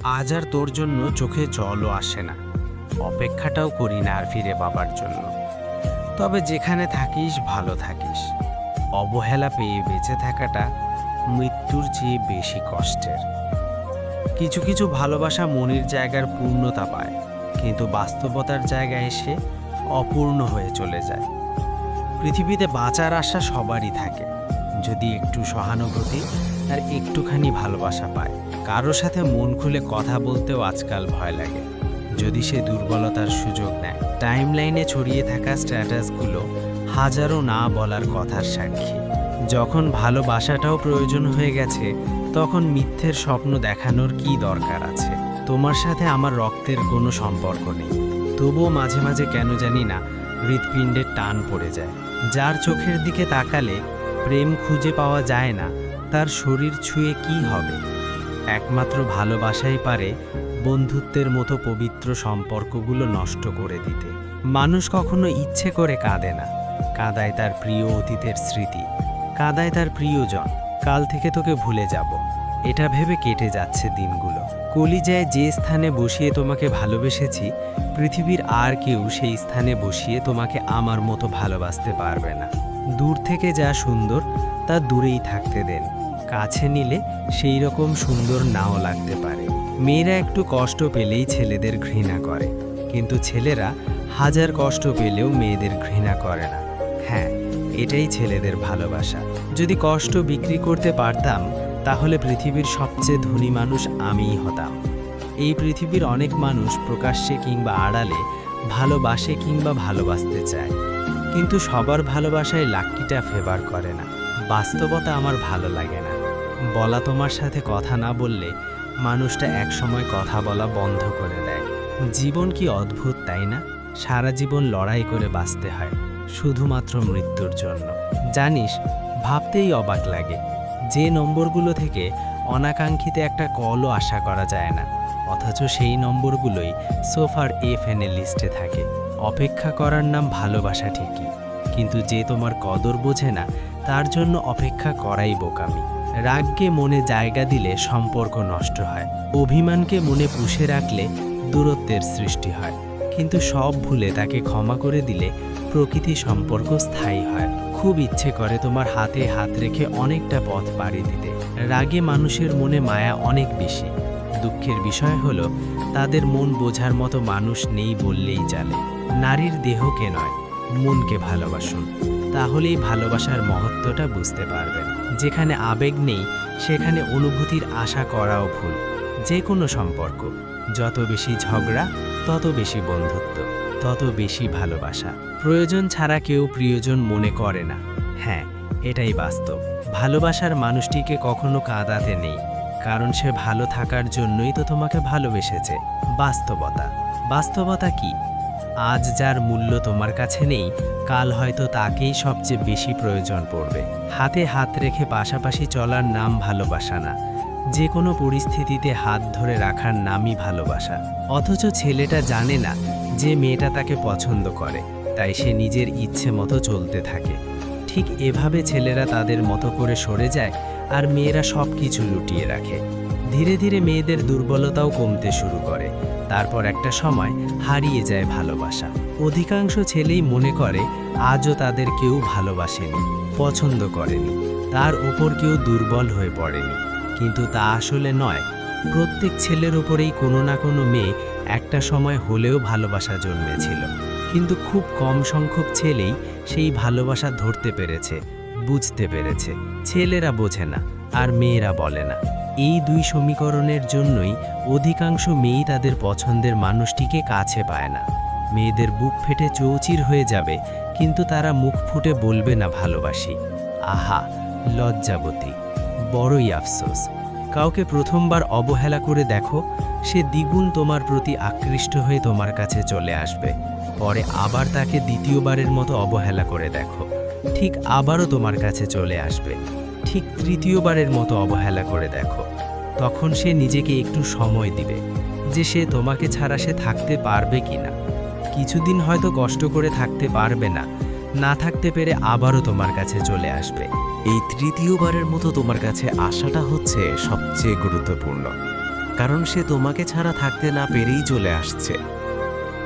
আজ আর তোর জন্য চোখে জলও আসে না, অপেক্ষাটাও করি না আর ফিরে পাবার জন্য। তবে যেখানে থাকিস ভালো থাকিস। অবহেলা পেয়ে বেঁচে থাকাটা মৃত্যুর চেয়ে বেশি কষ্টের। কিছু কিছু ভালোবাসা মনের জায়গার পূর্ণতা পায়, কিন্তু বাস্তবতার জায়গায় এসে অপূর্ণ হয়ে চলে যায়। পৃথিবীতে বাঁচার আশা সবারই থাকে, যদি একটু সহানুভূতি আর একটুখানি ভালোবাসা পায়। কারো সাথে মন খুলে কথা বলতেও আজকাল ভয় লাগে, যদি সে দুর্বলতার সুযোগ নেয়। টাইমলাইনে ছড়িয়ে থাকা স্ট্যাটাসগুলো হাজারো না বলার কথার সাক্ষী। যখন ভালোবাসাটাও প্রয়োজন হয়ে গেছে, তখন মিথ্যের স্বপ্ন দেখানোর কি দরকার আছে? তোমার সাথে আমার রক্তের কোনো সম্পর্ক নেই, তবুও মাঝে মাঝে কেন জানি না হৃৎপিণ্ডের টান পড়ে যায়। যার চোখের দিকে তাকালে প্রেম খুঁজে পাওয়া যায় না, তার শরীর ছুঁয়ে কি হবে? একমাত্র ভালোবাসাই পারে বন্ধুত্বের মতো পবিত্র সম্পর্কগুলো নষ্ট করে দিতে। মানুষ কখনো ইচ্ছে করে কাঁদে না, কাঁদায় তার প্রিয় অতীতের স্মৃতি, কাঁদায় তার প্রিয়জন। কাল থেকে তোকে ভুলে যাব, এটা ভেবে কেটে যাচ্ছে দিনগুলো। কলিজায় যে স্থানে বসিয়ে তোমাকে ভালোবেসেছি, পৃথিবীর আর কেউ সেই স্থানে বসিয়ে তোমাকে আমার মতো ভালোবাসতে পারবে না। দূর থেকে যা সুন্দর তা দূরেই থাকতে দেন, কাছে নিলে সেই রকম সুন্দর নাও লাগতে পারে। মেয়েরা একটু কষ্ট পেলেই ছেলেদের ঘৃণা করে, কিন্তু ছেলেরা হাজার কষ্ট পেলেও মেয়েদের ঘৃণা করে না। হ্যাঁ, এটাই ছেলেদের ভালোবাসা। যদি কষ্ট বিক্রি করতে পারতাম, তাহলে পৃথিবীর সবচেয়ে ধনী মানুষ আমিই হতাম। এই পৃথিবীর অনেক মানুষ প্রকাশ্যে কিংবা আড়ালে ভালোবাসে কিংবা ভালোবাসতে চায়, কিন্তু সবার ভালোবাসায় লাকিটা ফেভার করে না। বাস্তবতা আমার ভালো লাগে না। বলা তোমার সাথে কথা না বললে মানুষটা একসময় কথা বলা বন্ধ করে দেয়। জীবন কি অদ্ভুত, তাই না? সারা জীবন লড়াই করে বাঁচতে হয় শুধুমাত্র মৃত্যুর জন্য। জানিস, ভাবতেই অবাক লাগে, যে নম্বরগুলো থেকে অনাকাঙ্ক্ষিত একটা কলও আশা করা যায় না, অথচ সেই নম্বরগুলোই সোফার এফএন লিস্টে থাকে। অপেক্ষা করার নাম ভালোবাসা ঠিকই, কিন্তু যে তোমার কদর বোঝে না, তার জন্য অপেক্ষা করাই বোকামি। রাগকে মনে জায়গা দিলে সম্পর্ক নষ্ট হয়, অভিমানকে মনে পুষে রাখলে দূরত্বের সৃষ্টি হয়, কিন্তু সব ভুলে তাকে ক্ষমা করে দিলে প্রকৃতি সম্পর্ক স্থায়ী হয়। খুব ইচ্ছে করে তোমার হাতে হাত রেখে অনেকটা পথ পাড়ি দিতে। রাগে মানুষের মনে মায়া অনেক বেশি। দুঃখের বিষয় হলো, তাদের মন বোঝার মতো মানুষ নেই বললেই চলে। নারীর দেহকে নয়, মনকে ভালোবাসুন, তাহলেই ভালোবাসার মহত্বটা বুঝতে পারবেন। যেখানে আবেগ নেই, সেখানে অনুভূতির আশা করাও ভুল। যে কোনো সম্পর্ক, যত বেশি ঝগড়া তত বেশি বন্ধুত্ব, তত বেশি ভালোবাসা। প্রয়োজন ছাড়া কেউ প্রিয়জন মনে করে না। হ্যাঁ, এটাই বাস্তব। ভালোবাসার মানুষটিকে কখনো কাঁদাতে নেই, কারণ সে ভালো থাকার জন্যই তো তোমাকে ভালোবেসেছে। বাস্তবতা। বাস্তবতা কি? আজ যার মূল্য তোমার কাছে নেই, কাল হয়তো তাকেই সবচেয়ে বেশি প্রয়োজন পড়বে। হাতে হাত রেখে পাশাপাশি চলার নাম ভালোবাসা না, যে কোনো পরিস্থিতিতে হাত ধরে রাখার নামই ভালোবাসা। অথচ ছেলেটা জানে না যে মেয়েটা তাকে পছন্দ করে, তাই সে নিজের ইচ্ছে মতো চলতে থাকে। ঠিক এভাবে ছেলেরা তাদের মতো করে সরে যায়, আর মেয়েরা সব কিছু লুটিয়ে রাখে। ধীরে ধীরে মেয়েদের দুর্বলতাও কমতে শুরু করে, তারপর একটা সময় হারিয়ে যায় ভালোবাসা। অধিকাংশ ছেলেই মনে করে আজও তাদের কেউ ভালোবাসেনি, পছন্দ করেনি, তার উপর কেউ দুর্বল হয়ে পড়েনি, কিন্তু তা আসলে নয়। প্রত্যেক ছেলের ওপরেই কোনো না কোনো মেয়ে একটা সময় হলেও ভালোবাসা জন্মেছিল, কিন্তু খুব কম সংখ্যক ছেলেই সেই ভালোবাসা ধরতে পেরেছে, বুঝতে পেরেছে। ছেলেরা বোঝে না আর মেয়েরা বলে না। এই দুই সমীকরণের জন্যই অধিকাংশ মেয়েই তাদের পছন্দের মানুষটিকে কাছে পায় না। মেয়েদের বুক ফেটে চৌচির হয়ে যাবে, কিন্তু তারা মুখ ফুটে বলবে না ভালোবাসি। আহা, লজ্জাবতী, বড়ই আফসোস। কাউকে প্রথমবার অবহেলা করে দেখো, সে দ্বিগুণ তোমার প্রতি আকৃষ্ট হয়ে তোমার কাছে চলে আসবে। পরে আবার তাকে দ্বিতীয়বারের মতো অবহেলা করে দেখো, ঠিক আবারও তোমার কাছে চলে আসবে। ঠিক তৃতীয়বারের মতো অবহেলা করে দেখো, তখন সে নিজেকে একটু সময় দিবে, যে সে তোমাকে ছাড়া সে থাকতে পারবে কিনা। কিছুদিন হয়তো কষ্ট করে থাকতে পারবে না, না থাকতে পেরে আবারও তোমার কাছে চলে আসবে। এই তৃতীয়বারের মতো তোমার কাছে আসাটা হচ্ছে সবচেয়ে গুরুত্বপূর্ণ, কারণ সে তোমাকে ছাড়া থাকতে না পেরেই চলে আসছে।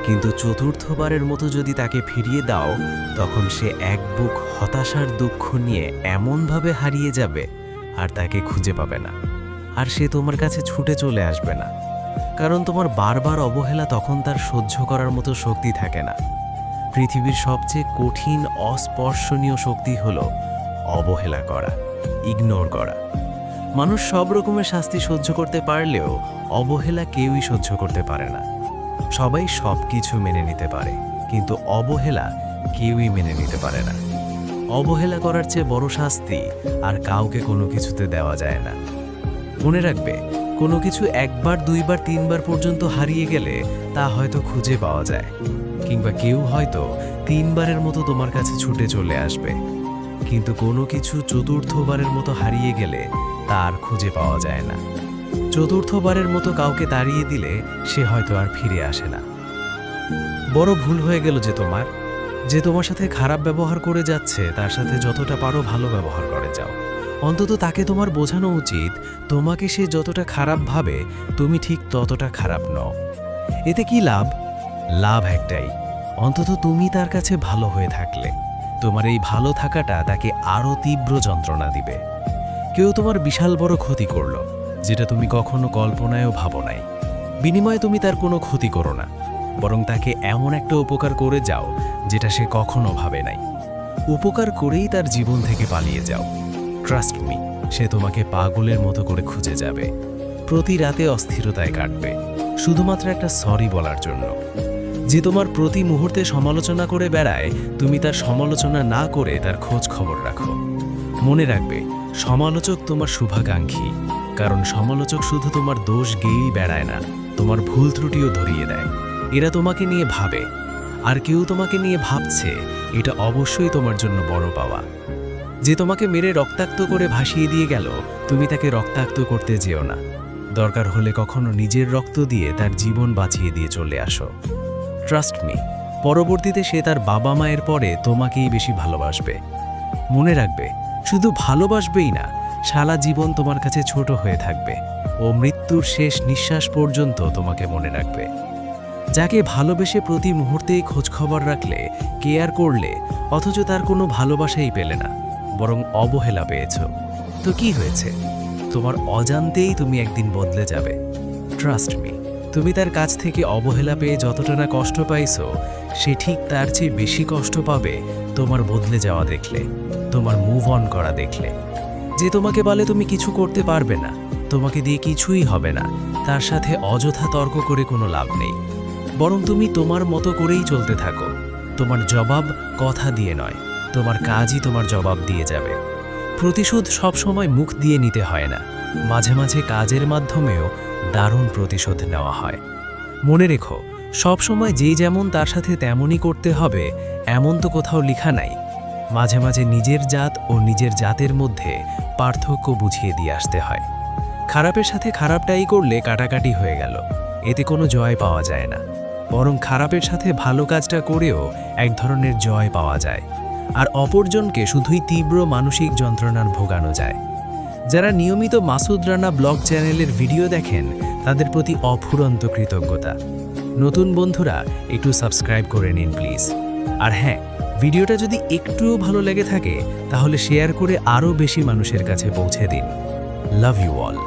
কিন্তু চতুর্থবারের মতো যদি তাকে ফিরিয়ে দাও, তখন সে এক বুক হতাশার দুঃখ নিয়ে এমনভাবে হারিয়ে যাবে আর তাকে খুঁজে পাবে না। আর সে তোমার কাছে ছুটে চলে আসবে না, কারণ তোমার বারবার অবহেলা তখন তার সহ্য করার মতো শক্তি থাকে না। পৃথিবীর সবচেয়ে কঠিন অস্পর্শনীয় শক্তি হলো অবহেলা করা, ইগনোর করা। মানুষ সব রকমের শাস্তি সহ্য করতে পারলেও অবহেলা কেউই সহ্য করতে পারে না। সবাই সব কিছু মেনে নিতে পারে, কিন্তু অবহেলা কেউই মেনে নিতে পারে না। অবহেলা করার চেয়ে বড় শাস্তি আর কাউকে কোনো কিছুতে দেওয়া যায় না। মনে রাখবে, কোনো কিছু একবার, দুইবার, তিনবার পর্যন্ত হারিয়ে গেলে তা হয়তো খুঁজে পাওয়া যায়, কিংবা কেউ হয়তো তিনবারের মতো তোমার কাছে ছুটে চলে আসবে। কিন্তু কোনো কিছু চতুর্থবারের মতো হারিয়ে গেলে তা আর খুঁজে পাওয়া যায় না। চতুর্থবারের মতো কাউকে তাড়িয়ে দিলে সে হয়তো আর ফিরে আসে না। বড় ভুল হয়ে গেল যে তোমার সাথে খারাপ ব্যবহার করে যাচ্ছে তার সাথে যতটা পারো ভালো ব্যবহার করে যাও। অন্তত তাকে তোমার বোঝানো উচিত, তোমাকে সে যতটা খারাপ ভাবে তুমি ঠিক ততটা খারাপ নও। এতে কি লাভ? লাভ একটাই, অন্তত তুমি তার কাছে ভালো হয়ে থাকলে। তোমার এই ভালো থাকাটা তাকে আরও তীব্র যন্ত্রণা দিবে। কেউ তোমার বিশাল বড় ক্ষতি করলো, যেটা তুমি কখনো কল্পনায়ও ভাবো নাই। বিনিময়ে তুমি তার কোনো ক্ষতি করো না, বরং তাকে এমন একটা উপকার করে যাও যেটা সে কখনো ভাবে নাই। উপকার করেই তার জীবন থেকে পালিয়ে যাও। ট্রাস্ট মি, সে তোমাকে পাগলের মতো করে খুঁজে যাবে। প্রতি রাতে অস্থিরতায় কাটবে, শুধুমাত্র একটা সরি বলার জন্য। যে তোমার প্রতি মুহূর্তে সমালোচনা করে বেড়ায়, তুমি তার সমালোচনা না করে তার খোঁজ খবর রাখো। মনে রাখবে, সমালোচক তোমার শুভাকাঙ্ক্ষী, কারণ সমালোচক শুধু তোমার দোষ গেয়েই বেড়ায় না, তোমার ভুল ত্রুটিও ধরিয়ে দেয়। এরা তোমাকে নিয়ে ভাবে, আর কেউ তোমাকে নিয়ে ভাবছে, এটা অবশ্যই তোমার জন্য বড় পাওয়া। যে তোমাকে মেরে রক্তাক্ত করে ভাসিয়ে দিয়ে গেল, তুমি তাকে রক্তাক্ত করতে যেও না। দরকার হলে কখনো নিজের রক্ত দিয়ে তার জীবন বাঁচিয়ে দিয়ে চলে আসো। ট্রাস্ট মি, পরবর্তীতে সে তার বাবা মায়ের পরে তোমাকেই বেশি ভালোবাসবে। মনে রাখবে, শুধু ভালোবাসবেই না, সারা জীবন তোমার কাছে ছোট হয়ে থাকবে ও মৃত্যুর শেষ নিঃশ্বাস পর্যন্ত তোমাকে মনে রাখবে। যাকে ভালোবেসে প্রতি মুহূর্তেই খোঁজখবর রাখলে, কেয়ার করলে, অথচ তার কোনো ভালোবাসাই পেলে না, বরং অবহেলা পেয়েছ, তো কি হয়েছে? তোমার অজান্তেই তুমি একদিন বদলে যাবে। ট্রাস্ট মি, তুমি তার কাছ থেকে অবহেলা পেয়ে যতটা না কষ্ট পাইছো, সে ঠিক তার চেয়ে বেশি কষ্ট পাবে তোমার বদলে যাওয়া দেখলে, তোমার মুভ অন করা দেখলে। যে তোমাকে বলে তুমি কিছু করতে পারবে না, তোমাকে দিয়ে কিছুই হবে না, তার সাথে অযথা তর্ক করে কোনো লাভ নেই। বরং তুমি তোমার মতো করেই চলতে থাকো। তোমার জবাব কথা দিয়ে নয়, তোমার কাজই তোমার জবাব দিয়ে যাবে। প্রতিশোধ সবসময় মুখ দিয়ে নিতে হয় না, মাঝে মাঝে কাজের মাধ্যমেও দারুণ প্রতিশোধ নেওয়া হয়। মনে রেখো, সবসময় যে যেমন তার সাথে তেমনই করতে হবে এমন তো কোথাও লেখা নাই। মাঝে মাঝে নিজের জাত ও নিজের জাতের মধ্যে পার্থক্য বুঝিয়ে দিয়ে আসতে হয়। খারাপের সাথে খারাপটাই করলে কাটাকাটি হয়ে গেল, এতে কোনো জয় পাওয়া যায় না। বরং খারাপের সাথে ভালো কাজটা করেও এক ধরনের জয় পাওয়া যায়, আর অপরজনকে শুধুই তীব্র মানসিক যন্ত্রণার ভোগানো যায়। যারা নিয়মিত মাসুদ রানা ব্লগ চ্যানেলের ভিডিও দেখেন, তাদের প্রতি অফুরন্ত কৃতজ্ঞতা। নতুন বন্ধুরা একটু সাবস্ক্রাইব করে নিন প্লিজ। আর হ্যাঁ, ভিডিওটা যদি একটুও ভালো লেগে থাকে তাহলে শেয়ার করে আরও বেশি মানুষের কাছে পৌঁছে দিন। Love you all.